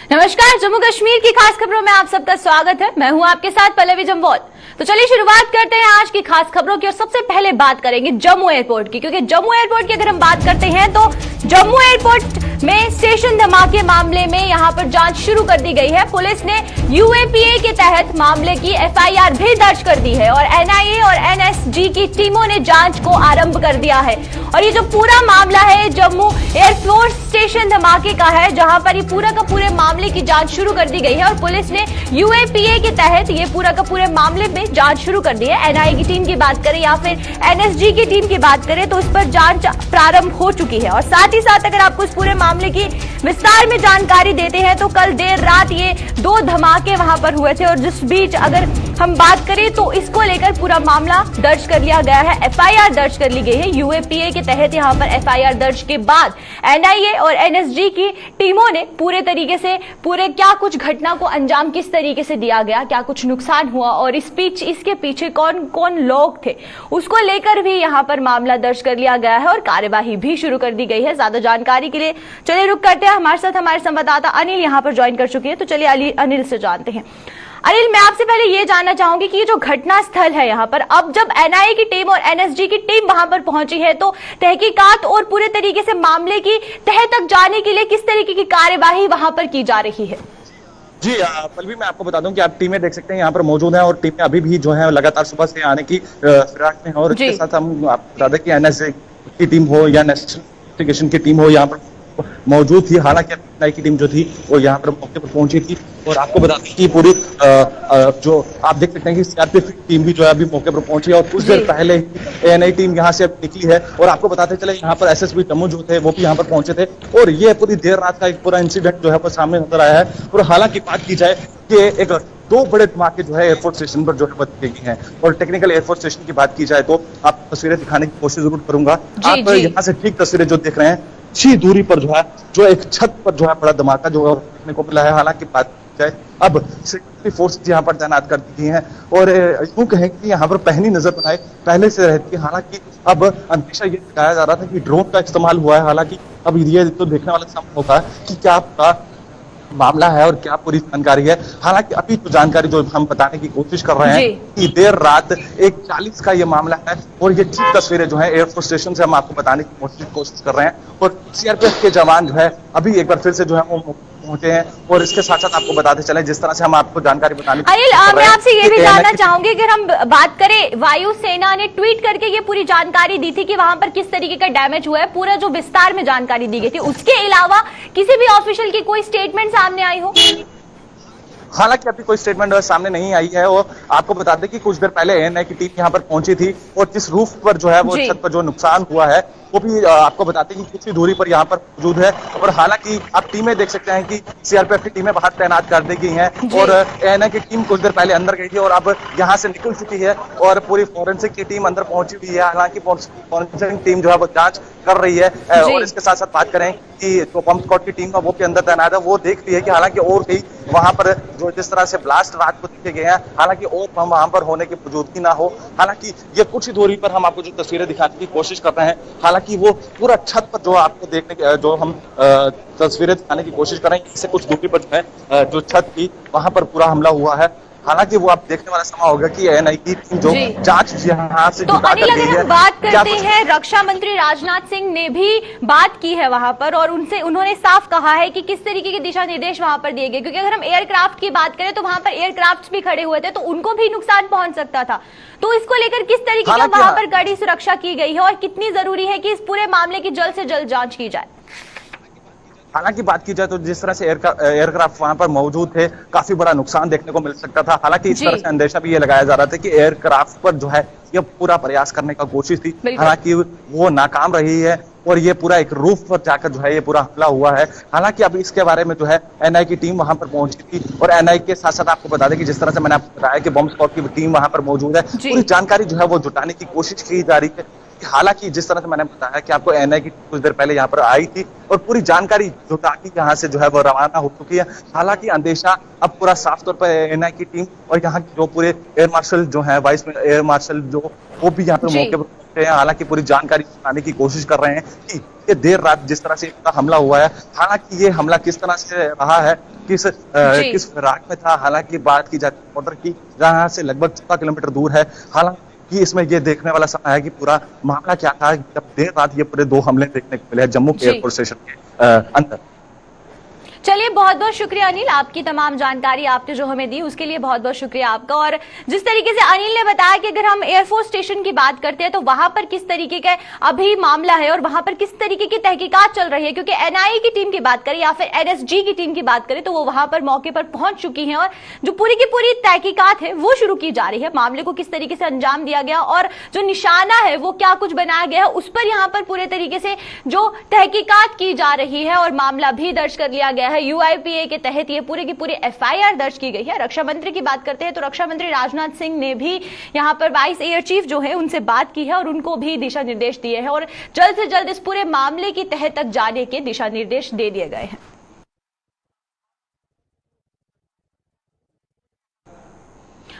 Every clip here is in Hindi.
नमस्कार, जम्मू कश्मीर की खास खबरों में आप सबका स्वागत है। मैं हूं आपके साथ पल्लवी जम्वाल। तो चलिए शुरुआत करते हैं आज की खास खबरों की और सबसे पहले बात करेंगे जम्मू एयरपोर्ट की, क्योंकि जम्मू एयरपोर्ट की अगर हम बात करते हैं तो जम्मू एयरपोर्ट में स्टेशन धमाके मामले में यहां पर जांच शुरू कर दी गई है। पुलिस ने यूएपीए के तहत मामले की एफआईआर भी दर्ज कर दी है और एनआईए और एनएसजी की टीमों ने जांच को आरंभ कर दिया है। और ये जो पूरा मामला है जम्मू एयरफोर्स स्टेशन धमाके का है, जहां पर ये पूरा का पूरे मामले की जांच शुरू कर दी गई है और पुलिस ने यूएपीए के तहत ये पूरा का पूरे मामले में जांच शुरू कर दी है। एनआईए की टीम की बात करें या फिर एनएसजी की टीम की बात करें तो इस पर जांच प्रारंभ हो चुकी है। और साथ ही साथ अगर आपको इस पूरे मामले की विस्तार में जानकारी देते हैं तो कल देर रात ये 2 धमाके वहां पर हुए थे और जिस बीच अगर हम बात करें तो इसको लेकर पूरा मामला दर्ज कर लिया गया है, एफआईआर दर्ज कर ली गई है। यूएपीए के तहत यहां पर एफआईआर दर्ज के बाद एनआईए और एनएसजी की टीमों ने पूरे तरीके से पूरे क्या कुछ घटना को अंजाम किस तरीके से दिया गया, क्या कुछ नुकसान हुआ और इसके पीछे कौन कौन लोग थे, उसको लेकर भी यहां पर मामला दर्ज कर लिया गया है और कार्यवाही भी शुरू कर दी गई है। ज्यादा जानकारी के लिए चलिए रुक करते हैं, हमारे साथ हमारे संवाददाता अनिल यहां पर ज्वाइन कर चुके हैं। तो चलिए अनिल से जानते हैं। अनिल, मैं आपसे पहले ये जानना चाहूंगी कि ये जो घटना स्थल है यहाँ पर, अब जब एनआईए की टीम और एनएसजी की टीम वहां पर पहुंची है तो तहकीकात और पूरे तरीके से मामले की तह तक जाने के लिए किस तरीके की कार्यवाही वहां पर की जा रही है? जी पल्लवी, मैं आपको बता दूं कि आप टीमें देख सकते हैं यहाँ पर मौजूद हैं और टीमें अभी भी जो है लगातार सुबह से आने की फिराक में है। और इसके साथ हम आपको बता दें कि एनएसजी की टीम हो या नेशनल इन्वेस्टिगेशन की टीम हो यहाँ पर मौजूद थी। हालांकि एनआईए की टीम जो थी वो यहाँ पर मौके पर पहुंची थी और आपको बता दें कि पूरी जो आप देख सकते हैं कि सीआरपीएफ की टीम भी जो है अभी मौके पर पहुंची है और कुछ देर पहले ही एनआईए टीम यहाँ से निकली है। और आपको बताते चले यहाँ पर एसएसबी जम्मू जो थे वो भी यहाँ पर पहुंचे थे और ये पूरी देर रात का एक पूरा इंसिडेंट जो है वो सामने नजर आया है। और हालांकि बात की जाए कि एक 2 बड़े धमाके जो है एयरफोर्स स्टेशन पर जो है बचे गए हैं। और टेक्निकल एयरफोर्स स्टेशन की बात की जाए तो आप तस्वीरें दिखाने की कोशिश जरूर करूंगा। आप यहाँ से ठीक तस्वीरें जो देख रहे हैं, अच्छी दूरी पर जो है जो एक छत पर जो है बड़ा धमाका जो देखने को मिला है। हालांकि बात की जाए अब सिक्योरिटी फोर्सेस यहाँ पर तैनात कर दी हैं और यूं कहें कि यहाँ पर पहली नजर बनाए पहले से रहती है। हालांकि अब अंदेशा ये दिखाया जा रहा था कि ड्रोन का इस्तेमाल हुआ है। हालांकि अब ये तो देखने वाला समय होगा कि क्या आपका मामला है और क्या पूरी जानकारी है। हालांकि अभी तो जानकारी जो हम बताने की कोशिश कर रहे हैं कि देर रात 1:40 का ये मामला है और ये ठीक तस्वीरें जो है एयरफोर्स स्टेशन से हम आपको बताने की कोशिश कर रहे हैं। और सीआरपीएफ के जवान जो है अभी एक बार फिर से जो है वो पहुंचे हैं। और इसके साथ साथ आपको बताते चले जिस तरह से हम आपको जानकारी बताने अनिल, मैं आपसे ये भी जानना चाहूंगी, अगर हम बात करें वायुसेना ने ट्वीट करके ये पूरी जानकारी दी थी कि वहां पर किस तरीके का डैमेज हुआ है, पूरा जो विस्तार में जानकारी दी गई थी, उसके अलावा किसी भी ऑफिशियल की कोई स्टेटमेंट सामने आई हो? हालांकि अभी कोई स्टेटमेंट सामने नहीं आई है। और आपको बता दें कि कुछ देर पहले एनआईए की टीम यहाँ पर पहुंची थी और जिस रूफ पर जो है वो छत पर जो नुकसान हुआ है वो भी आपको बताते हैं कि कुछ ही दूरी पर यहाँ पर मौजूद है। और हालांकि आप टीमें देख सकते हैं कि सीआरपीएफ की टीमें बाहर तैनात कर दी गई हैं और एनआईए की टीम कुछ देर पहले अंदर गई थी और अब यहाँ से निकल चुकी है और पूरी फॉरेंसिक की टीम अंदर पहुंची हुई है। हालांकि फॉरेंसिक टीम जो है वो जांच कर रही है। और इसके साथ साथ बात करें कि जो बम स्क्वाड की टीम है वो भी अंदर तैनात है, वो देख रही है कि हालांकि और कहीं वहां पर जो जिस तरह से ब्लास्ट रात को देखे गए हैं, हालांकि और बम वहां पर होने की मौजूदगी ना हो। हालांकि ये कुछ ही दूरी पर हम आपको जो तस्वीरें दिखाने की कोशिश कर रहे हैं, हालांकि वो पूरा छत पर जो आपको देखने के जो हम तस्वीरें दिखाने की कोशिश कर रहे हैं, इससे कुछ दूरी पर जो है जो छत थी वहां पर पूरा हमला हुआ है। हालांकि वो आप देखने वाला समय होगा कि एनआईए की टीम जो जांच यहाँ से तो अनिल, अगर हम बात करते हैं, रक्षा मंत्री राजनाथ सिंह ने भी बात की है वहां पर और उन्होंने साफ कहा है कि किस तरीके के दिशा निर्देश वहां पर दिए गए, क्योंकि अगर हम एयरक्राफ्ट की बात करें तो वहां पर एयरक्राफ्ट भी खड़े हुए थे तो उनको भी नुकसान पहुंच सकता था। तो इसको लेकर किस तरीके की वहां पर कड़ी सुरक्षा की गई है और कितनी जरूरी है कि इस पूरे मामले की जल्द से जल्द जांच की जाए? हालांकि बात की जाए तो जिस तरह से एयरक्राफ्ट वहां पर मौजूद थे, काफी बड़ा नुकसान देखने को मिल सकता था। हालांकि इस तरह से अंदेशा भी ये लगाया जा रहा था कि एयरक्राफ्ट पर जो है ये पूरा प्रयास करने का कोशिश थी, हालांकि वो नाकाम रही है और ये पूरा एक रूफ पर जाकर जो है ये पूरा हमला हुआ है। हालांकि अभी इसके बारे में जो है एनआईए की टीम वहां पर पहुंची थी और एनआईए के साथ साथ आपको बता दें कि जिस तरह से मैंने आपको बताया कि बम स्क्वाड की टीम वहां पर मौजूद है, पूरी जानकारी जो है वो जुटाने की कोशिश की जा रही है। हालांकि जिस तरह से मैंने बताया कि आपको एनआईए की कुछ देर पहले यहाँ पर आई थी और पूरी जानकारी जुटा के यहाँ से जो है वो रवाना हो चुकी है। हालांकि अंदेशा अब पूरा साफ तौर पर एनआईए की टीम और यहाँ की जो पूरे एयर मार्शल जो है वाइस एयर मार्शल जो वो भी यहाँ पर मौके पर सकते हैं। हालांकि पूरी जानकारी बताने की कोशिश कर रहे हैं कि ये देर रात जिस तरह से इनका हमला हुआ है, हालांकि ये हमला किस तरह से रहा है, किस फिराक में था। हालांकि बात की जाती है बॉर्डर की, जहां से लगभग 14 किलोमीटर दूर है। हालांकि इसमें ये देखने वाला समय है कि पूरा मामला क्या था जब देर रात ये पूरे 2 हमले देखने को मिले जम्मू के एयरपोर्ट स्टेशन के अंदर। चलिए, बहुत बहुत शुक्रिया अनिल, आपकी तमाम जानकारी आपने जो हमें दी उसके लिए बहुत बहुत शुक्रिया आपका। और जिस तरीके से अनिल ने बताया कि अगर हम एयरफोर्स स्टेशन की बात करते हैं तो वहां पर किस तरीके का अभी मामला है और वहां पर किस तरीके की तहकीकात चल रही है, क्योंकि एनआईए की टीम की बात करें या फिर एनएसजी की टीम की बात करें तो वो वहां पर मौके पर पहुंच चुकी है और जो पूरी की पूरी तहकीकात है वो शुरू की जा रही है। मामले को किस तरीके से अंजाम दिया गया और जो निशाना है वो क्या कुछ बनाया गया है उस पर यहाँ पर पूरे तरीके से जो तहकीकात की जा रही है और मामला भी दर्ज कर लिया गया है। यूआईपीए के तहत ये पूरी की पूरी एफआईआर दर्ज की गई है। रक्षा मंत्री की बात करते हैं तो रक्षा मंत्री राजनाथ सिंह ने भी यहां पर वाइस एयर चीफ जो है उनसे बात की है और उनको भी दिशा निर्देश दिए हैं और जल्द से जल्द इस पूरे मामले की तह तक जाने के दिशा निर्देश दे दिए गए हैं।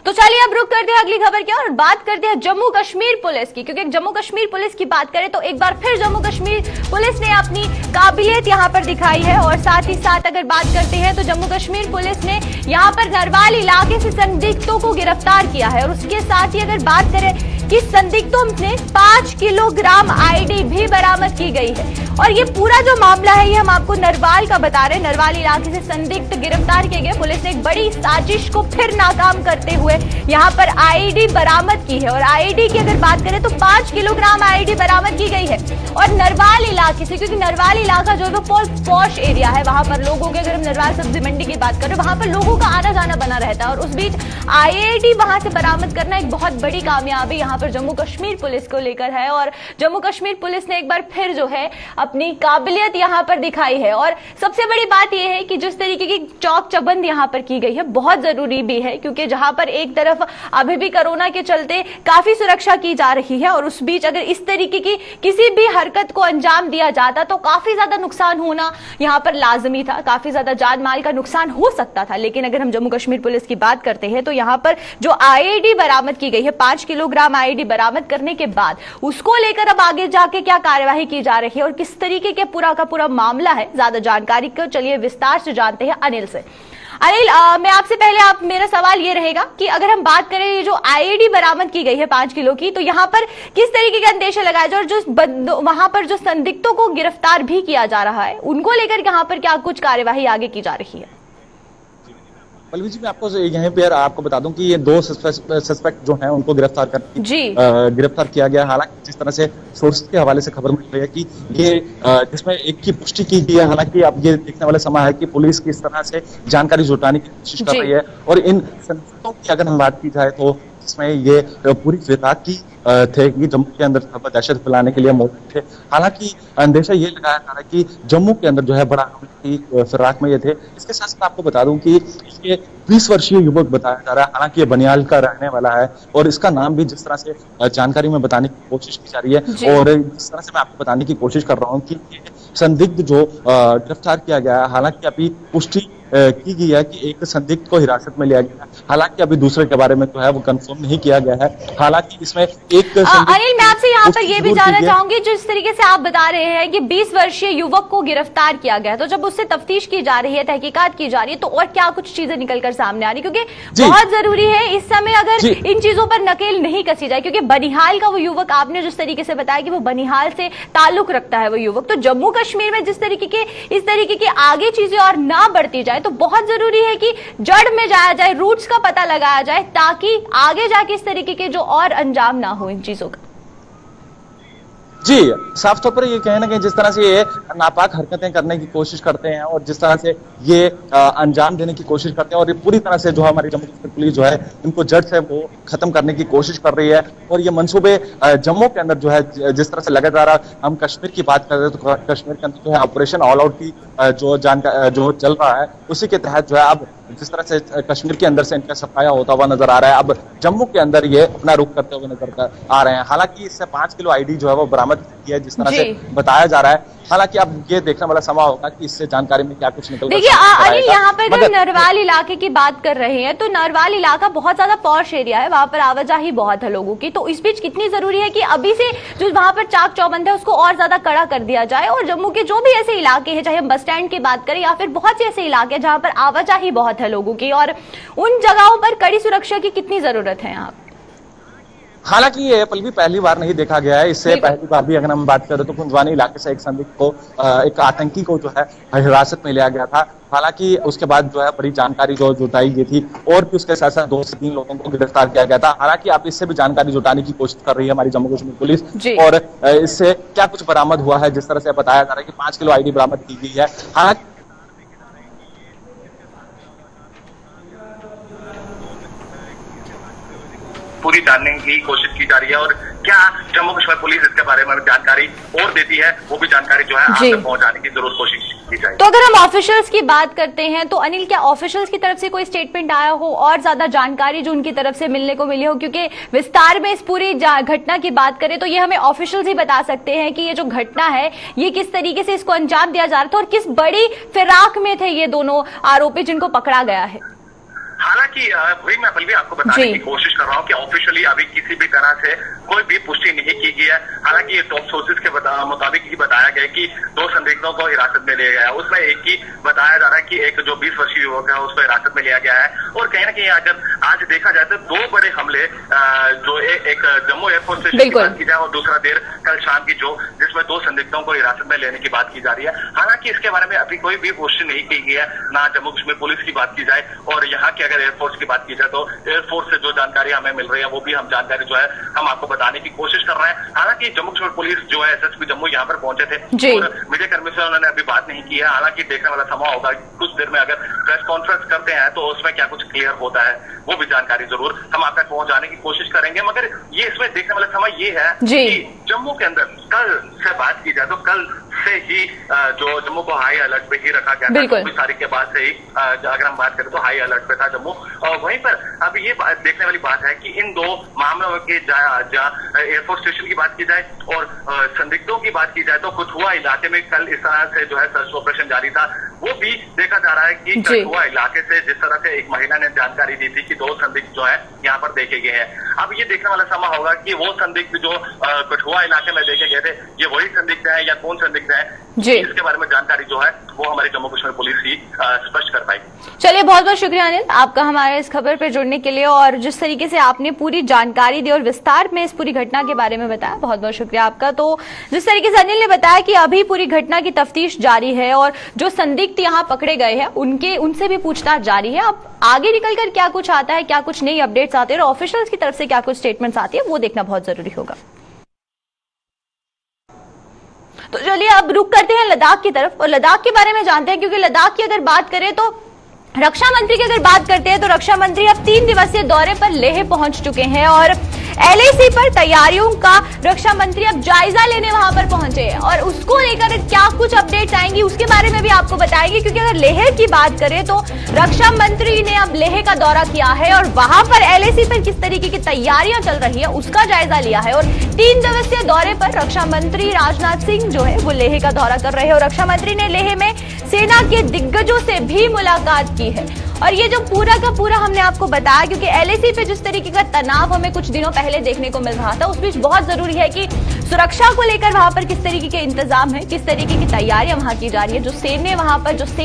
तो चलिए अब रुक करते हैं अगली खबर की और बात करते हैं जम्मू कश्मीर पुलिस की, क्योंकि जम्मू कश्मीर पुलिस की बात करें तो एक बार फिर जम्मू कश्मीर पुलिस ने अपनी काबिलियत यहां पर दिखाई है। और साथ ही साथ अगर बात करते हैं तो जम्मू कश्मीर पुलिस ने यहां पर नरवाल इलाके से संदिग्धों को गिरफ्तार किया है और उसके साथ ही अगर बात करें कि संदिग्धों में 5 किलोग्राम आईडी भी बरामद की गई है। और ये पूरा जो मामला है ये हम आपको नरवाल का बता रहे हैं। नरवाल इलाके से संदिग्ध गिरफ्तार किए गए। पुलिस ने एक बड़ी साजिश को फिर नाकाम करते हुए यहाँ पर आईडी बरामद की है और आईडी की अगर बात करें तो 5 किलोग्राम आईडी बरामद की गई है। और नरवाल इलाके से, क्योंकि नरवाल इलाका जो है वो पॉश एरिया है, वहां पर लोगों के, अगर हम नरवाल सब्जी मंडी की बात करें वहां पर लोगों का आना जाना बना रहता है और उस बीच आईडी वहां से बरामद करना एक बहुत बड़ी कामयाबी यहाँ पर जम्मू कश्मीर पुलिस को लेकर है। और जम्मू कश्मीर पुलिस ने एक बार फिर जो है अपनी काबिलियत यहाँ पर दिखाई है। और सबसे बड़ी बात यह है कि जिस तरीके की चौक चबंद यहाँ पर की गई है बहुत जरूरी भी है, क्योंकि जहां पर एक तरफ अभी भी कोरोना के चलते काफी सुरक्षा की जा रही है और उस बीच अगर इस तरीके की किसी भी हरकत को अंजाम दिया जाता तो काफी ज्यादा नुकसान होना यहाँ पर लाजमी था, काफी ज्यादा जान माल का नुकसान हो सकता था। लेकिन अगर हम जम्मू कश्मीर पुलिस की बात करते हैं तो यहाँ पर जो आईडी बरामद की गई है, 5 किलोग्राम आईडी बरामद करने के बाद उसको लेकर अब आगे जाके क्या कार्यवाही की जा रही है और किस तरीके के पूरा का पूरा मामला है, ज्यादा जानकारी को चलिए विस्तार से जानते हैं अनिल से। अनिल, मैं आपसे पहले मेरा सवाल ये रहेगा कि अगर हम बात करें ये जो आईडी बरामद की गई है 5 किलो की, तो यहाँ पर किस तरीके के अंदेशे लगाए जाए और जो वहां पर जो संदिग्धों को गिरफ्तार भी किया जा रहा है उनको लेकर यहाँ पर क्या कुछ कार्यवाही आगे की जा रही है? पल्लवी जी, मैं आपको यहीं पे आपको बता दूं कि ये 2 सस्पेक्ट जो हैं उनको गिरफ्तार गिरफ्तार किया गया। हालांकि जिस तरह से सोर्स के हवाले से खबर मिल रही है कि ये जिसमें एक की पुष्टि की गई है। हालांकि अब ये देखने वाला समय है कि पुलिस किस तरह से जानकारी जुटाने की कोशिश कर रही है। और इन संदिग्धों की अगर हम बात की जाए तो इसमें ये पूरी फिराक की थे कि जम्मू के अंदर दहशत फैलाने के लिए मौजूद थे। हालांकि अंदेशा ये लगाया जा रहा है कि जम्मू के अंदर जो है बड़ा हमले की फिराक में ये थे। इसके साथ साथ आपको बता दूं कि इसके 20 वर्षीय युवक बताया जा रहा है। हालांकि ये बनियाल का रहने वाला है और इसका नाम भी जिस तरह से जानकारी में बताने की कोशिश की जा रही है और जिस तरह से मैं आपको बताने की कोशिश कर रहा हूँ कि संदिग्ध जो गिरफ्तार किया गया है, हालांकि अभी पुष्टि की गई है कि एक संदिग्ध को हिरासत में लिया गया है। हालांकि अभी दूसरे के बारे में जो है वो कंफर्म नहीं किया गया है। हालांकि इसमें एक अनिल, मैं आपसे यहाँ पर ये भी जानना चाहूंगी, जिस तरीके से आप बता रहे हैं कि 20 वर्षीय युवक को गिरफ्तार किया गया, तो जब उससे तफ्तीश की जा रही है, तहकीकात की जा रही है, तो और क्या कुछ चीजें निकलकर सामने आ रही, क्योंकि बहुत जरूरी है इस समय अगर इन चीजों पर नकेल नहीं कसी जाए, क्योंकि बनिहाल का वो युवक, आपने जिस तरीके से बताया कि वो बनिहाल से ताल्लुक रखता है वो युवक, तो जम्मू कश्मीर में जिस तरीके के इस तरीके की आगे चीजें और ना बढ़ती जाए तो बहुत जरूरी है कि जड़ में जाया जाए, रूट्स का पता लगाया जाए, ताकि आगे जाके इस तरीके के जो और अंजाम ना हो इन चीजों का। जी, साफ तौर पर ये कहीं ना कहीं जिस तरह से ये नापाक हरकतें करने की कोशिश करते हैं और जिस तरह से ये अंजाम देने की कोशिश करते हैं और ये पूरी तरह से जो हमारी जम्मू कश्मीर पुलिस जो है इनको जड़ से वो खत्म करने की कोशिश कर रही है। और ये मंसूबे जम्मू के अंदर जो है जिस तरह से लगातार हम कश्मीर की बात कर रहे हैं तो कश्मीर के अंदर जो है ऑपरेशन ऑल आउट की जो चल रहा है उसी के तहत जो है अब जिस तरह से कश्मीर के अंदर से इनका सफाया होता हुआ नजर आ रहा है, अब जम्मू के अंदर ये अपना रुख करते हुए नजर आ रहे हैं। हालांकि इससे 5 किलो आईडी जो है वो बरामद बरामद की है, जिस तरह से बताया जा रहा है। हालांकि अब ये देखने वाला समय होगा कि इससे जानकारी में क्या कुछ निकल। देखिए अनिल, यहाँ पर अगर नरवाल इलाके की बात कर रहे हैं तो नरवाल इलाका बहुत ज्यादा पॉश एरिया है, वहां पर आवाजाही बहुत है लोगों की, तो इस बीच कितनी जरूरी है कि अभी से जो वहां पर चाक चौबंद है उसको और ज्यादा कड़ा कर दिया जाए, और जम्मू के जो भी ऐसे इलाके हैं, चाहे हम बस स्टैंड की बात करें या फिर बहुत से ऐसे इलाके हैं जहां पर आवाजाही बहुत है लोगों की, और उन जगहों पर कड़ी सुरक्षा की कितनी जरूरत है यहाँ? हालांकि ये पल पहली बार नहीं देखा गया है, इससे पहली बार भी अगर हम बात करें तो कुंजवानी इलाके से एक संदिग्ध को, एक आतंकी को जो है हिरासत में लिया गया था। हालांकि उसके बाद जो है बड़ी जानकारी जो जुटाई गई थी और भी उसके साथ साथ 2 से 3 लोगों को गिरफ्तार किया गया था। हालांकि आप इससे भी जानकारी जुटाने की कोशिश कर रही है हमारी जम्मू कश्मीर पुलिस, और इससे क्या कुछ बरामद हुआ है। जिस तरह से बताया जा रहा है कि 5 किलो आईडी बरामद की गई है। हालांकि पूरी जानने की कोशिश की जा रही है, और क्या जम्मू कश्मीर पुलिस इसके बारे में जानकारी और देती है, वो भी जानकारी जो है आप तक पहुंचाने की जरूर कोशिश की जाए। तो अगर हम ऑफिशियल्स की बात करते हैं तो अनिल, क्या ऑफिशियल्स की तरफ से कोई स्टेटमेंट आया हो और ज्यादा जानकारी जो उनकी तरफ से मिलने को मिली हो? क्योंकि विस्तार में इस पूरी घटना की बात करें तो ये हमें ऑफिशियल्स ही बता सकते हैं कि ये जो घटना है ये किस तरीके से इसको अंजाम दिया जा रहा था और किस बड़ी फिराक में थे ये दोनों आरोपी जिनको पकड़ा गया है। हालांकि वही मैं भी आपको बताने की कोशिश कर रहा हूँ कि ऑफिशियली अभी किसी भी तरह से कोई भी पुष्टि नहीं की गई है। हालांकि ये टॉप सोर्सेज के मुताबिक ही बताया गया कि 2 संदिग्धों को हिरासत में लिया गया है। उसमें एक ही बताया जा रहा है कि एक जो 20 वर्षीय युवक है उसको हिरासत में लिया गया है, और कहीं ना कहीं अगर आज देखा जाए तो 2 बड़े हमले, जो एक जम्मू एयरपोर्ट स्टेशन की बात की जाए और दूसरा देर कल शाम की जिसमें 2 संदिग्धों को हिरासत में लेने की बात की जा रही है। हालांकि इसके बारे में अभी कोई भी पुष्टि नहीं की गई है, ना जम्मू कश्मीर पुलिस की बात की जाए, और यहाँ की अगर एयरफोर्स की बात की जाए तो एयरफोर्स से जो जानकारी हमें मिल रही है वो भी हम जानकारी जो है हम आपको बताने की कोशिश कर रहे हैं। हालांकि जम्मू कश्मीर पुलिस जो है एसएसपी जम्मू यहाँ पर पहुंचे थे और मीडिया कर्मी से उन्होंने अभी बात नहीं की है। हालांकि देखने वाला समय होगा, कुछ देर में अगर प्रेस कॉन्फ्रेंस करते हैं तो उसमें क्या कुछ क्लियर होता है वो भी जानकारी जरूर हम आप तक पहुंचाने की कोशिश करेंगे। मगर ये इसमें देखने वाला समय ये है कि जम्मू के अंदर कल से बात की जाए तो कल से ही जो जम्मू को हाई अलर्ट पे ही रखा गया था। 24 तारीख के बाद से ही अगर हम बात करें तो हाई अलर्ट पे था जम्मू। और वहीं पर अब ये देखने वाली बात है कि इन 2 मामलों के जहाँ एयरफोर्स स्टेशन की बात की जाए और संदिग्धों की बात की जाए तो कठुआ इलाके में कल इस तरह से जो है सर्च ऑपरेशन जारी था। वो भी देखा जा रहा है कि कठुआ इलाके से जिस तरह से एक महिला ने जानकारी दी थी कि 2 संदिग्ध जो है यहाँ पर देखे गए हैं। अब ये देखने वाला समय होगा कि वो संदिग्ध जो कठुआ इलाके में देखे गए थे ये वही संदिग्ध है या कौन संदिग्ध है, इसके बारे में जानकारी जो है वो हमारी जम्मू कश्मीर पुलिस ही स्पष्ट कर पाएगी। चलिए, बहुत बहुत शुक्रिया अनिल आपका हमारे इस खबर पर जुड़ने के लिए, और जिस तरीके से आपने पूरी जानकारी दी और विस्तार में इस पूरी घटना के बारे में बताया, बहुत बहुत शुक्रिया आपका। तो जिस तरीके से अनिल ने बताया कि अभी पूरी घटना की तफ्तीश जारी है और जो संदिग्ध यहाँ पकड़े गए हैं उनसे भी पूछताछ जारी है। अब आगे निकलकर क्या कुछ आता है, क्या कुछ नई अपडेट्स आते हैं और ऑफिशियल्स की तरफ से क्या कुछ स्टेटमेंट्स आती है वो देखना बहुत जरूरी होगा। तो चलिए अब रुक करते हैं लद्दाख की तरफ और लद्दाख के बारे में जानते हैं, क्योंकि लद्दाख की अगर बात करें तो रक्षा मंत्री की अगर बात करते हैं तो रक्षा मंत्री अब 3 दिवसीय दौरे पर लेह पहुंच चुके हैं और एलएसी पर तैयारियों का रक्षा मंत्री अब जायजा लेने वहां पर पहुंचे हैं और उसको लेकर क्या कुछ अपडेट्स आएंगी उसके बारे में भी आपको बताएंगे। क्योंकि अगर लेह की बात करें तो रक्षा मंत्री ने अब लेह का दौरा किया है और वहां पर एलएसी पर किस तरीके की तैयारियां चल रही है उसका जायजा लिया है। और 3 दिवसीय दौरे पर रक्षा मंत्री राजनाथ सिंह जो है वो लेह का दौरा कर रहे हैं और रक्षा मंत्री ने लेह में सेना के दिग्गजों से भी मुलाकात की है। और ये जो पूरा का पूरा हमने आपको बताया, क्योंकि एलएसी पे जिस तरीके का तनाव हमें कुछ दिनों पहले देखने को मिल रहा था, उस बीच बहुत जरूरी है कि सुरक्षा को लेकर वहां पर किस तरीके के इंतजाम है, किस तरीके की तैयारियां वहां की जा रही है, जो सेना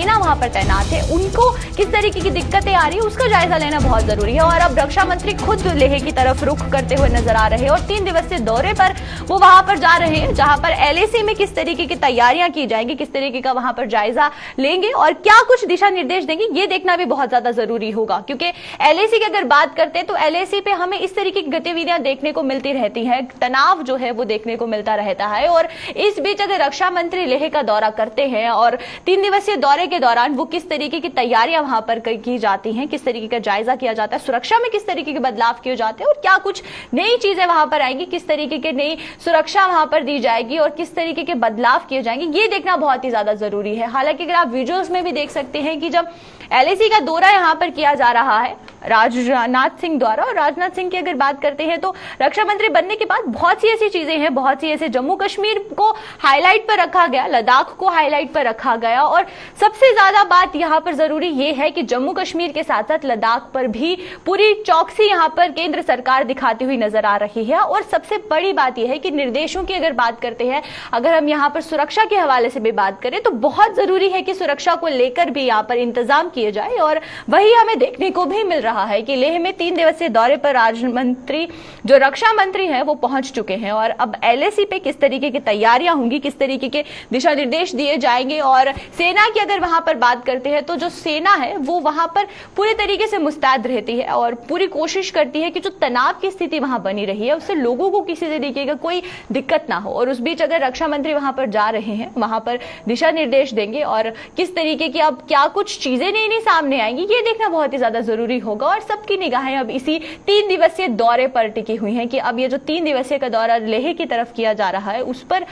वहां पर तैनात है उनको किस तरीके की दिक्कतें आ रही है उसका जायजा लेना बहुत जरूरी है। और अब रक्षा मंत्री खुद लेह की तरफ रुख करते हुए नजर आ रहे हैं और 3 दिवसीय दौरे पर वो वहां पर जा रहे हैं जहां पर एलएसी में किस तरीके की तैयारियां की जाएंगी, किस तरीके का वहां पर जायजा लेंगे और क्या कुछ दिशा निर्देश देंगे, ये देखना भी बहुत ज्यादा जरूरी होगा। क्योंकि एलएसी की अगर बात करते हैं तो एलएसी पे हमें इस तरीके की गतिविधियां देखने को मिलती रहती हैं, तनाव जो है वो देखने को मिलता रहता है। और इस बीच अगर रक्षा मंत्री लेह का दौरा करते हैं और 3 दिवसीय दौरे के दौरान वो किस तरीके की तैयारियां वहां पर की जाती हैं, किस तरीके का जायजा किया जाता है, सुरक्षा में किस तरीके के बदलाव किए जाते हैं और क्या कुछ नई चीजें वहां पर आएंगी, किस तरीके की नई सुरक्षा वहां पर दी जाएगी और किस तरीके के बदलाव किए जाएंगे, ये देखना बहुत ही ज्यादा जरूरी है। हालांकि अगर आप विजुअल्स में भी देख सकते हैं कि जब एलएसी का दौरा यहाँ पर किया जा रहा है राजनाथ सिंह द्वारा। और राजनाथ सिंह की अगर बात करते हैं तो रक्षा मंत्री बनने के बाद बहुत सी ऐसी चीजें हैं, बहुत सी ऐसे जम्मू कश्मीर को हाईलाइट पर रखा गया, लद्दाख को हाईलाइट पर रखा गया, और सबसे ज्यादा बात यहाँ पर जरूरी ये है कि जम्मू कश्मीर के साथ साथ लद्दाख पर भी पूरी चौकसी यहाँ पर केंद्र सरकार दिखाती हुई नजर आ रही है। और सबसे बड़ी बात यह है कि निर्देशों की अगर बात करते हैं, अगर हम यहाँ पर सुरक्षा के हवाले से भी बात करें तो बहुत जरूरी है कि सुरक्षा को लेकर भी यहाँ पर इंतजाम किए जाए। और वही हमें देखने को भी मिल रहा है कि लेह में 3 दिवसीय दौरे पर राज्य मंत्री जो रक्षा मंत्री हैं वो पहुंच चुके हैं। और अब LAC पे किस तरीके की तैयारियां होंगी, किस तरीके के दिशा निर्देश दिए जाएंगे। और सेना की अगर वहां पर बात करते हैं तो जो सेना है वो वहां पर पूरे तरीके से मुस्तैद रहती है और पूरी कोशिश करती है कि जो तनाव की स्थिति वहां बनी रही है उससे लोगों को किसी तरीके का कोई दिक्कत ना हो। और उस बीच अगर रक्षा मंत्री वहां पर जा रहे हैं, वहां पर दिशा निर्देश देंगे और किस तरीके की अब क्या कुछ चीजें नई सामने आएंगी ये देखना बहुत ही ज्यादा जरूरी होगा। और सबकी निगाहें अब इसी 3 दिवसीय दौरे पर टिकी हुई हैं कि अब ये जो 3 दिवसीय का दौरा लेह की तरफ किया जा रहा है उस पर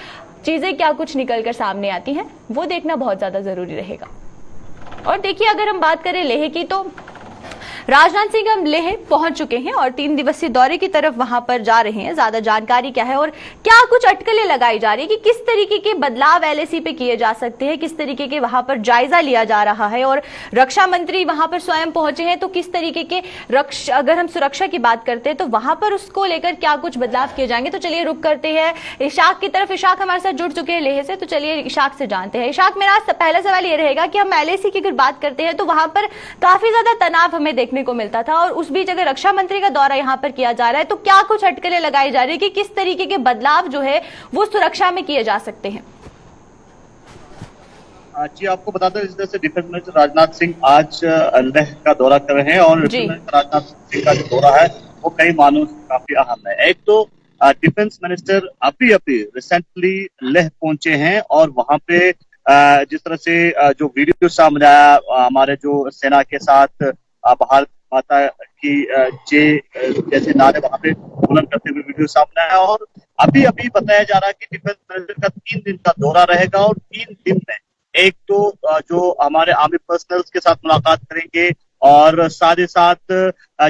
चीजें क्या कुछ निकलकर सामने आती हैं वो देखना बहुत ज्यादा जरूरी रहेगा। और देखिए अगर हम बात करें लेह की तो राजनाथ सिंह हम लेह पहुंच चुके हैं और 3 दिवसीय दौरे की तरफ वहां पर जा रहे हैं। ज्यादा जानकारी क्या है और क्या कुछ अटकलें लगाई जा रही है कि किस तरीके के बदलाव LAC पे किए जा सकते हैं, किस तरीके के वहां पर जायजा लिया जा रहा है। और रक्षा मंत्री वहां पर स्वयं पहुंचे हैं तो किस तरीके के अगर हम सुरक्षा की बात करते हैं तो वहां पर उसको लेकर क्या कुछ बदलाव किए जाएंगे। तो चलिए रुक करते हैं इशाक की तरफ। इशाक हमारे साथ जुड़ चुके हैं लेह से, तो चलिए इशाक से जानते हैं। इशाक, मेरा पहला सवाल ये रहेगा कि हम LAC की अगर बात करते हैं तो वहां पर काफी ज्यादा तनाव हमें देखने को मिलता था और उस बीच अगर रक्षा मंत्री का दौरा यहां पर किया जा रहा है तो क्या कुछ अटकलें लगाई जा रही है कि किस तरीके के बदलाव जो है वो सुरक्षा में किए जा सकते हैं। जी आपको बता दें, इस तरह से डिफेंस मिनिस्टर राजनाथ सिंह आज लेह का दौरा कर रहे हैं और राजनाथ सिंह का जो दौरा है वो कई मानों से काफी अहम है। एक तो डिफेंस मिनिस्टर अभी रिसेंटली लेह पहुंचे हैं और वहां पे जिस तरह से जो वीडियो सामने आया हमारे जो सेना के साथ भारत माता की जय जैसे नारे वहां पे बुलंद करते हुए वीडियो सामने आया। और अभी बताया जा रहा है कि डिफेंस मिनिस्टर का 3 दिन का दौरा रहेगा और 3 दिन में एक तो जो हमारे आर्मी पर्सनल्स के साथ मुलाकात करेंगे और साथ ही साथ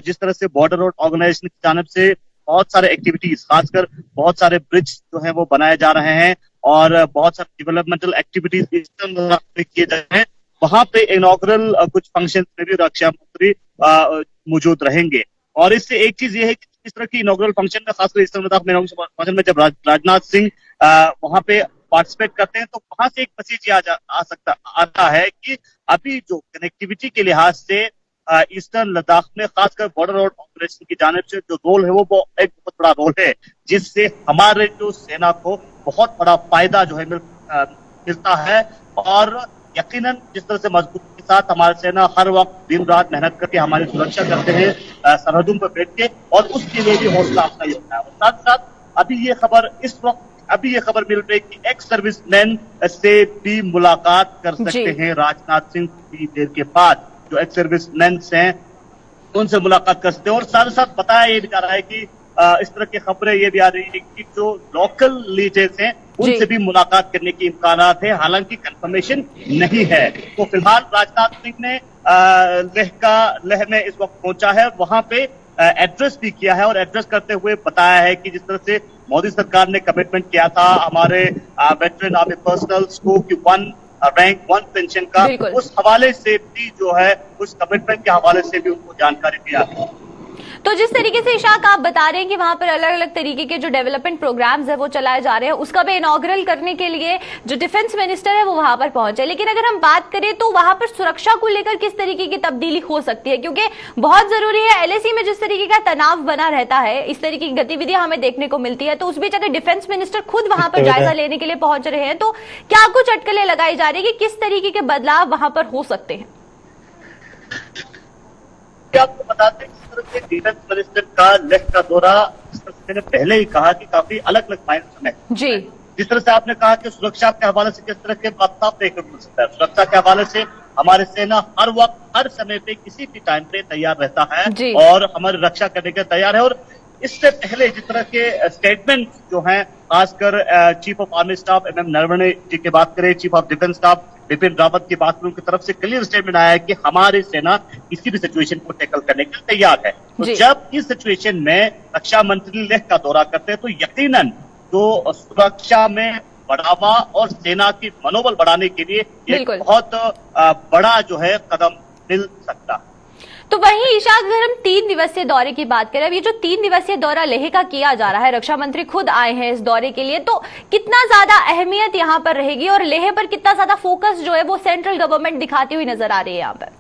जिस तरह से बॉर्डर रोड ऑर्गेनाइजेशन की जानिब से बहुत सारे एक्टिविटीज, खासकर बहुत सारे ब्रिज जो है वो बनाए जा रहे हैं और बहुत सारे डेवलपमेंटल एक्टिविटीज किए जा रहे हैं, वहां पे इनॉग्रल कुछ फंक्शन में भी रक्षा मंत्री मौजूद रहेंगे। और इससे एक चीज ये है कि इस तरह की इनॉग्रल फंक्शन में, खासकर इस फंक्शन में जब राजनाथ सिंह वहां पे पार्टिसिपेट करते हैं तो वहां से एक मैसेज आता है कि अभी जो कनेक्टिविटी के लिहाज से ईस्टर्न लद्दाख में खासकर बॉर्डर रोड ऑपरेशन की जानिब से जो रोल है वो एक बहुत बड़ा रोल है, जिससे हमारे जो सेना को बहुत बड़ा फायदा जो है मिलता है। और यकीनन जिस तरह से मजबूती के साथ हमारी सेना हर वक्त दिन रात मेहनत करके हमारी सुरक्षा करते हैं सरहदों पर बैठ के, और उसके लिए भी हौसला अफजाई होता है। और साथ साथ अभी ये खबर मिल रही है कि एक्स सर्विसमैन से भी मुलाकात कर सकते हैं राजनाथ सिंह की देर के बाद। जो एक्स सर्विसमैन हैं उनसे मुलाकात कर सकते हैं। और साथ ही साथ बताया ये भी जा रहा है कि इस तरह की खबरें ये भी आ रही है कि जो लोकल लीडर्स हैं उनसे भी मुलाकात करने की इम्कानात है, हालांकि कंफर्मेशन नहीं है। तो फिलहाल राजनाथ सिंह ने लेह में इस वक्त पहुंचा है, वहां पे एड्रेस भी किया है और एड्रेस करते हुए बताया है कि जिस तरह से मोदी सरकार ने कमिटमेंट किया था हमारे वेटरन आर्मी पर्सनल्स को कि 1 रैंक 1 पेंशन का, उस हवाले से भी जो है उस कमिटमेंट के हवाले से भी उनको जानकारी दिया। तो जिस तरीके से इशाक आप बता रहे हैं कि वहां पर अलग अलग तरीके के जो डेवलपमेंट प्रोग्राम्स है वो चलाए जा रहे हैं, उसका भी इनॉग्रल करने के लिए जो डिफेंस मिनिस्टर है वो वहां पर पहुंचे। लेकिन अगर हम बात करें तो वहां पर सुरक्षा को लेकर किस तरीके की तब्दीली हो सकती है, क्योंकि बहुत जरूरी है LAC में जिस तरीके का तनाव बना रहता है, इस तरीके की गतिविधियां हमें देखने को मिलती है। तो उस बीच अगर डिफेंस मिनिस्टर खुद वहां पर जायजा लेने के लिए पहुंच रहे हैं तो क्या कुछ अटकलें लगाई जा रही है कि किस तरीके के बदलाव वहां पर हो सकते हैं। आपको बताते हैं डिफेंस मिनिस्टर का लेह का दौरा, जिस तरह से मैंने पहले ही कहा कि काफी अलग अलग मायनों में जी, जिस तरह से आपने कहा कि सुरक्षा के हवाले से किस तरह के बात देखने को मिल सकता है। सुरक्षा के हवाले से हमारी सेना हर वक्त हर समय पे किसी भी टाइम पे तैयार रहता है और हमारी रक्षा करने के तैयार है। और इससे पहले जिस तरह के स्टेटमेंट जो हैं, खासकर chief of army staff MM Naravane ji की बात करें, chief of defence staff Bipin Rawat की बात करें, उनकी तरफ से क्लियर स्टेटमेंट आया है कि हमारी सेना किसी भी सिचुएशन को टैकल करने के लिए तैयार है। तो जब इस सिचुएशन में रक्षा मंत्री लेह का दौरा करते हैं तो यकीनन तो सुरक्षा में बढ़ावा और सेना की मनोबल बढ़ाने के लिए एक बहुत बड़ा जो है कदम मिल सकता। तो वहीं इशाक, अगर हम 3 दिवसीय दौरे की बात करें, अब ये जो 3 दिवसीय दौरा लेह का किया जा रहा है, रक्षा मंत्री खुद आए हैं इस दौरे के लिए, तो कितना ज्यादा अहमियत यहाँ पर रहेगी और लेह पर कितना ज्यादा फोकस जो है वो सेंट्रल गवर्नमेंट दिखाती हुई नजर आ रही है यहाँ पर?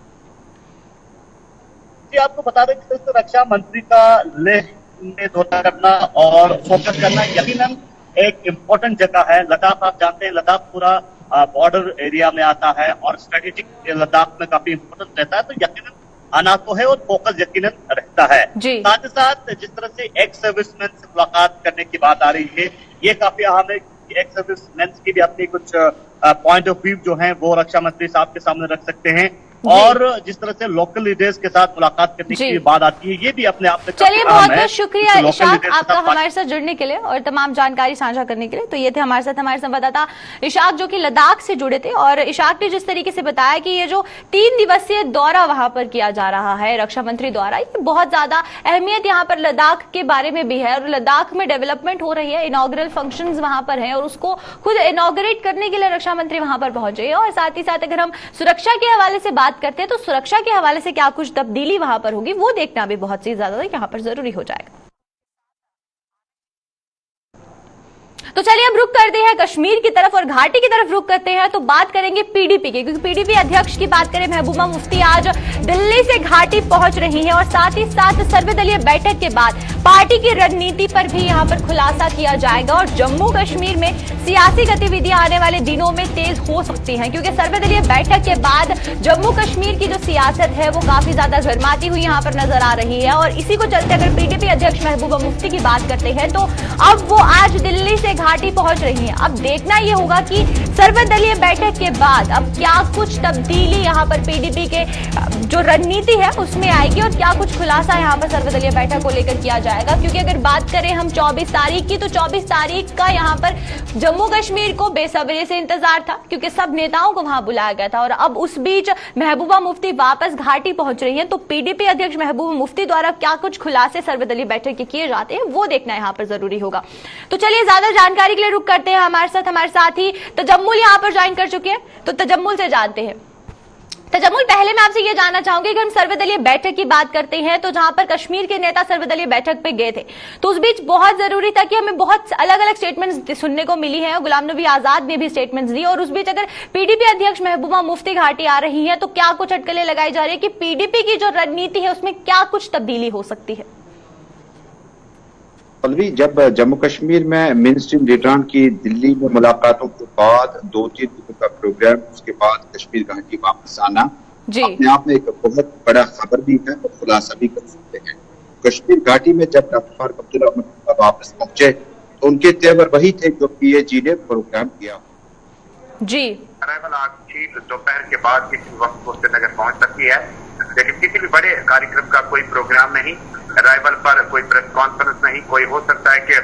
जी, आपको बता दें कि रक्षा मंत्री का लेह में दौरा करना और फोकस करना यकीनन एक इम्पोर्टेंट जगह है। लद्दाख आप जानते हैं, लद्दाख पूरा बॉर्डर एरिया में आता है और स्ट्रेटेजिक लद्दाख में काफी इम्पोर्टेंट रहता है, तो यकीनन आना तो है और फोकस यकीनन रहता है। साथ ही साथ जिस तरह से एक्स सर्विसमैन से मुलाकात करने की बात आ रही है, ये काफी अहम है। एक्स सर्विसमैन की भी अपनी कुछ पॉइंट ऑफ व्यू जो है वो रक्षा मंत्री साहब के सामने रख सकते हैं और जिस तरह से लोकल लीडर्स के साथ मुलाकात करने की बात आती है, ये भी अपने आप में चलिए बहुत बहुत शुक्रिया इशाक आपका हमारे साथ जुड़ने के लिए और तमाम जानकारी साझा करने के लिए। तो ये थे हमारे साथ हमारे संवाददाता इशाक जो कि लद्दाख से जुड़े थे और इशाक ने जिस तरीके से बताया कि ये जो 3 दिवसीय दौरा वहां पर किया जा रहा है रक्षा मंत्री द्वारा, ये बहुत ज्यादा अहमियत यहाँ पर लद्दाख के बारे में भी है और लद्दाख में डेवलपमेंट हो रही है, इनॉग्रल फंक्शंस वहां पर हैं और उसको खुद इनॉग्रेट करने के लिए रक्षा मंत्री वहां पर पहुंचे हैं। और साथ ही साथ अगर हम सुरक्षा के हवाले से बात करते हैं तो सुरक्षा के हवाले से क्या कुछ तब्दीली वहां पर होगी वो देखना भी बहुत सी ज्यादा यहां पर जरूरी हो जाएगा। तो चलिए अब रुक करते हैं कश्मीर की तरफ और घाटी की तरफ रुक करते हैं। तो बात करेंगे पीडीपी की, क्योंकि पीडीपी अध्यक्ष की बात करें महबूबा मुफ्ती आज दिल्ली से घाटी पहुंच रही हैं और साथ ही साथ सर्वदलीय बैठक के बाद पार्टी की रणनीति पर भी यहां पर खुलासा किया जाएगा और जम्मू कश्मीर में सियासी गतिविधियां आने वाले दिनों में तेज हो सकती हैं, क्योंकि सर्वदलीय बैठक के बाद जम्मू कश्मीर की जो सियासत है वो काफी ज्यादा गर्माती हुई यहां पर नजर आ रही है। और इसी को चलते अगर पीडीपी अध्यक्ष महबूबा मुफ्ती की बात करते हैं तो अब वो आज दिल्ली से घाटी पहुंच रही हैं। अब देखना यह होगा कि सर्वदलीय बैठक के बाद अब क्या कुछ तब्दीली यहां पर पीडीपी के जो रणनीति है उसमें आएगी और क्या कुछ खुलासा यहां पर सर्वदलीय बैठक को लेकर किया जाएगा। क्योंकि अगर बात करें हम 24 तारीख की, तो 24 तारीख का यहां पर जम्मू कश्मीर को बेसब्री से इंतजार था, क्योंकि सब नेताओं को वहां बुलाया गया था और अब उस बीच महबूबा मुफ्ती वापस घाटी पहुंच रही हैं। तो पीडीपी अध्यक्ष महबूबा मुफ्ती द्वारा क्या कुछ खुलासे सर्वदलीय बैठक के किए जाते हैं वो देखना यहां पर जरूरी होगा। तो चलिए ज्यादा जानकारी के लिए रुक करते हैं हमारे साथी तजम्मुल यहां पर ज्वाइन कर चुके हैं, तो तजम्मुल से जानते हैं। तजम्मुल, पहले मैं आपसे ये जानना चाहूंगी कि हम सर्वदलीय बैठक की बात करते हैं तो जहां पर कश्मीर के नेता सर्वदलीय बैठक पे गए थे तो उस बीच बहुत जरूरी था कि हमें बहुत अलग अलग स्टेटमेंट्स सुनने को मिली हैं, गुलाम नबी आजाद ने भी स्टेटमेंट्स दी और उस बीच अगर पीडीपी अध्यक्ष महबूबा मुफ्ती घाटी आ रही है तो क्या कुछ अटकलें लगाई जा रही है कि पीडीपी की जो रणनीति है उसमें क्या कुछ तब्दीली हो सकती है? पल्लवी, जब जम्मू कश्मीर में मेन स्ट्रीम लीडरान की दिल्ली में मुलाकातों के बाद 2-3 दिनों का प्रोग्राम, उसके बाद कश्मीर घाटी वापस आना अपने आप में एक बहुत बड़ा खबर भी है और खुलासा भी कर सकते हैं। कश्मीर घाटी में जब डॉक्टर फारूक अब्दुल्ला वापस पहुंचे तो उनके तेवर वही थे जो पीएजी ने प्रोग्राम किया जी। अराइवल आज दोपहर के बाद किसी वक्त को श्रीनगर पहुंच सकती है, लेकिन किसी भी बड़े कार्यक्रम का कोई प्रोग्राम नहीं, अराइवल पर कोई प्रेस कॉन्फ्रेंस नहीं। कोई हो सकता है कि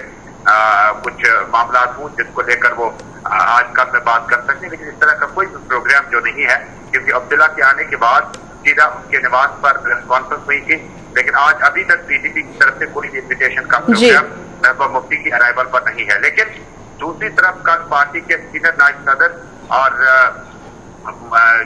कुछ मामला हों जिसको लेकर वो आज कल में बात कर सकते हैं, लेकिन इस तरह का कोई प्रोग्राम जो नहीं है, क्योंकि अब्दुल्ला के आने के बाद सीधा उनके निवास पर प्रेस कॉन्फ्रेंस हुई थी। लेकिन आज अभी तक पीडीपी की तरफ से कोई इन्विटेशन का प्रोग्राम महबूबा मुफ्ती की अराइवल पर नहीं है। लेकिन दूसरी तरफ कल पार्टी के सीनियर नायब सदर और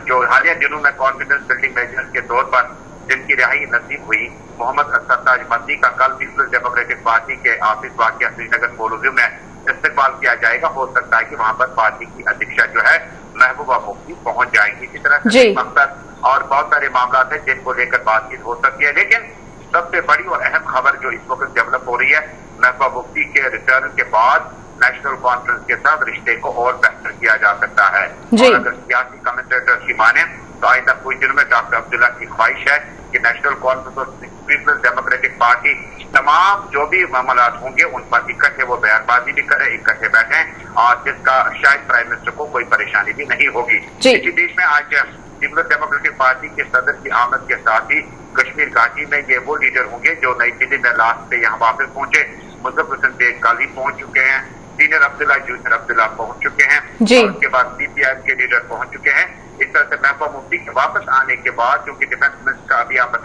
जो हालिया दिनों में कॉन्फिडेंस बिल्डिंग मेजर्स के तौर पर जिनकी रिहाई नसीब हुई, मोहम्मद सरताज मद्दी का कल पीपल्स डेमोक्रेटिक पार्टी के ऑफिस वाक़िया श्रीनगर कोलोजियम में इस्तेमाल किया जाएगा। हो सकता है कि वहां पर पार्टी की अध्यक्षा जो है महबूबा मुफ्ती पहुंच जाएंगी। इसी तरह से मकसद और बहुत सारे मामला हैं जिनको लेकर बातचीत हो सकती है, लेकिन सबसे बड़ी और अहम खबर जो इस वक्त डेवलप हो रही है, महबूबा मुफ्ती के रिटर्न के बाद नेशनल कॉन्फ्रेंस के साथ रिश्ते को और बेहतर किया जा सकता है। और अगर सियासी कमेंटेटर्स की माने तो आइंदा कुछ दिनों में डॉक्टर अब्दुल्ला की ख्वाहिश है कि नेशनल कॉन्फ्रेंस और पीपल्स डेमोक्रेटिक पार्टी तमाम जो भी मामला होंगे उन पर इकट्ठे वो बयानबाजी भी करें, इकट्ठे बैठें और जिसका शायद प्राइम मिनिस्टर को कोई परेशानी भी नहीं होगी। इसी बीच में आज पीपल्स डेमोक्रेटिक पार्टी के सदर की आमद के साथ ही कश्मीर घाटी में ये वो लीडर होंगे जो नई दिल्ली में लास्ट पे यहाँ वापस पहुंचे। मुजफ्फर हुसैन बेग गाजी पहुंच चुके हैं, सीनियर अब्दुल्ला जूनियर अब्दुल्ला पहुंच चुके हैं और उसके बाद CPIM के लीडर पहुंच चुके हैं। इस तरह से महबूबा मुफ्ती के वापस आने के बाद, क्योंकि डिफेंस मिनिस्टर अभी आप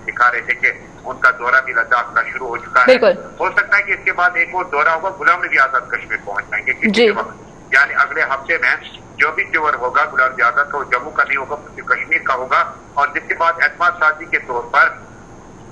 दिखा रहे थे कि उनका दौरा भी लद्दाख का शुरू हो चुका है, हो सकता है कि इसके बाद एक और दौरा होगा, गुलाम नबी आजाद कश्मीर पहुंच जाएंगे किसी के वक्त, यानी अगले हफ्ते में जो भी टूर होगा गुलाम नबी आजाद का वो जम्मू का नहीं होगा, कश्मीर का होगा। और जिसके बाद एतमाद साजी के तौर पर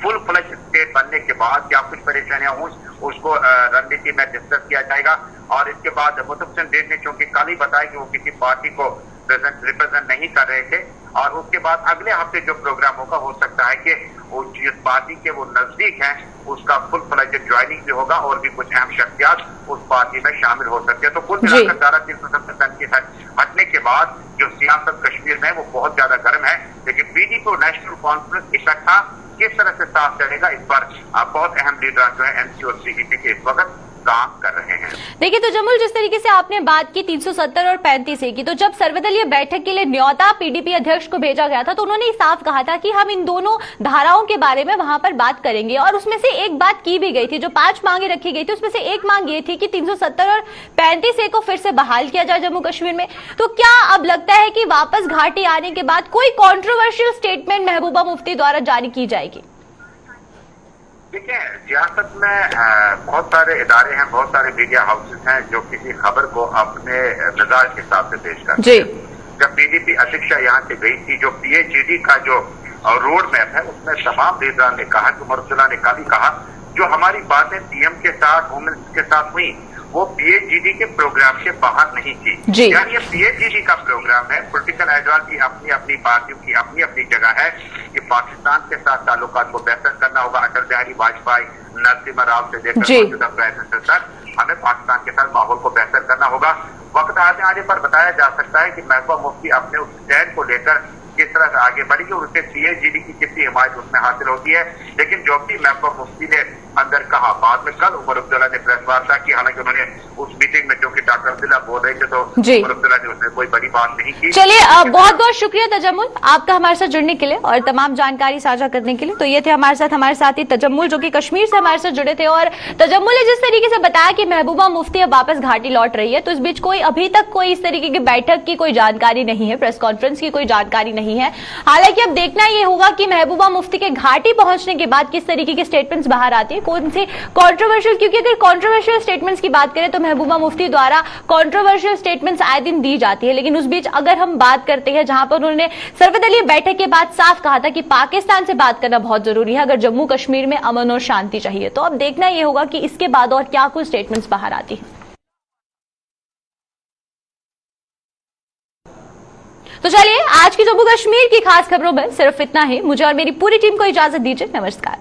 फुल फ्लैश स्टेट बनने के बाद क्या कुछ परेशानियां हों उसको रणनीति में डिस्कस किया जाएगा। और इसके बाद मुस्तफा हुसैन बेग ने चूंकि कल ही बताया कि वो किसी पार्टी को रिप्रेजेंट नहीं कर रहे थे, और उसके बाद अगले हफ्ते जो प्रोग्राम होगा हो सकता है कि वो जिस पार्टी के वो नजदीक हैं उसका फुल फ्लैजेड ज्वाइनिंग भी होगा और भी कुछ अहम शख्सियात उस पार्टी में शामिल हो सकते हैं। तो कुल मिलाकर धारा 370 की हटने के बाद जो सियासत कश्मीर में वो बहुत ज्यादा गर्म है, लेकिन बीजेपी और नेशनल कॉन्फ्रेंस इकट्ठा किस तरह से साथ चलेगा इस पर बहुत अहम लीडर जो है NC और CDP के इस वक्त काम कर रहे हैं। देखिए तो जमुल, जिस तरीके से आपने बात की 370 और 35A की, तो जब सर्वदलीय बैठक के लिए न्योता PDP अध्यक्ष को भेजा गया था तो उन्होंने साफ कहा था कि हम इन दोनों धाराओं के बारे में वहां पर बात करेंगे, और उसमें से एक बात की भी गई थी, जो 5 मांगे रखी गई थी उसमें से एक मांग ये थी कि 370 और 35A को फिर से बहाल किया जाए जम्मू कश्मीर में। तो क्या अब लगता है कि वापस घाटी आने के बाद कोई कॉन्ट्रोवर्शियल स्टेटमेंट महबूबा मुफ्ती द्वारा जारी की जाएगी? देखिए, सियासत में बहुत सारे इदारे हैं, बहुत सारे मीडिया हाउसेस हैं जो किसी खबर को अपने मिजाज के हिसाब से पेश करते हैं। जब PDP अध्यक्षा यहाँ से गई थी, जो PAGD का जो रोड मैप है उसमें तमाम लीडर ने कहा कि उमर अब्दुल्ला ने कल ही कहा जो हमारी बातें PM के साथ होम मिनिस्टर के साथ हुई वो PAGD के प्रोग्राम के बाहर नहीं थी। यानी ये PAGD का प्रोग्राम है। पॉलिटिकल आइडियोलॉजी अपनी अपनी पार्टियों की अपनी अपनी जगह है कि पाकिस्तान के साथ ताल्लुकात को बेहतर करना होगा। अटल बिहारी वाजपेयी, नरसिम्हा राव से लेकर मौजूदा प्राइम मिनिस्टर तक हमें पाकिस्तान के साथ माहौल को बेहतर करना होगा। वक्त आने पर बताया जा सकता है कि महबूबा मुफ्ती अपने उस स्टैंड को लेकर किस तरह से आगे बढ़ेगी और उससे PAGD की कितनी हिमायत उसमें हासिल होती है। लेकिन जो भी महबूबा मुफ्ती ने अंदर कहा, बाद में कल उमर अब्दुल्ला ने प्रेस वार्ता की, हालांकि उन्होंने उस मीटिंग में जो कि डॉक्टर अब्दुल्ला बोल रहे थे तो उमर अब्दुल्ला ने उसमें कोई बड़ी बात नहीं की। चलिए, बहुत बहुत शुक्रिया तजम्मुल आपका हमारे साथ जुड़ने के लिए और तमाम जानकारी साझा करने के लिए। तो ये थे हमारे साथी तजम्मुल जो कि कश्मीर से हमारे साथ जुड़े थे, और तजम्मुल ने जिस तरीके से बताया कि महबूबा मुफ्ती अब वापस घाटी लौट रही है, तो इस बीच कोई अभी तक कोई इस तरीके की बैठक की कोई जानकारी नहीं है, प्रेस कॉन्फ्रेंस की कोई जानकारी नहीं है। हालांकि अब देखना ये होगा कि महबूबा मुफ्ती के घाटी पहुंचने के बाद किस तरीके के स्टेटमेंट्स बाहर आती है, कौन से कंट्रोवर्शियल, क्योंकि अगर कंट्रोवर्शियल स्टेटमेंट्स की बात करें तो महबूबा मुफ्ती द्वारा कंट्रोवर्शियल स्टेटमेंट्स आए दिन दी जाती है। लेकिन उस बीच अगर हम बात करते हैं जहां पर उन्होंने सर्वदलीय बैठक के बाद साफ कहा था कि पाकिस्तान से बात करना बहुत जरूरी है अगर जम्मू कश्मीर में अमन और शांति चाहिए, तो अब देखना यह होगा कि इसके बाद और क्या कुछ स्टेटमेंट्स बाहर आती है। तो चलिए, आज की जम्मू कश्मीर की खास खबरों में सिर्फ इतना ही। मुझे और मेरी पूरी टीम को इजाजत दीजिए। नमस्कार।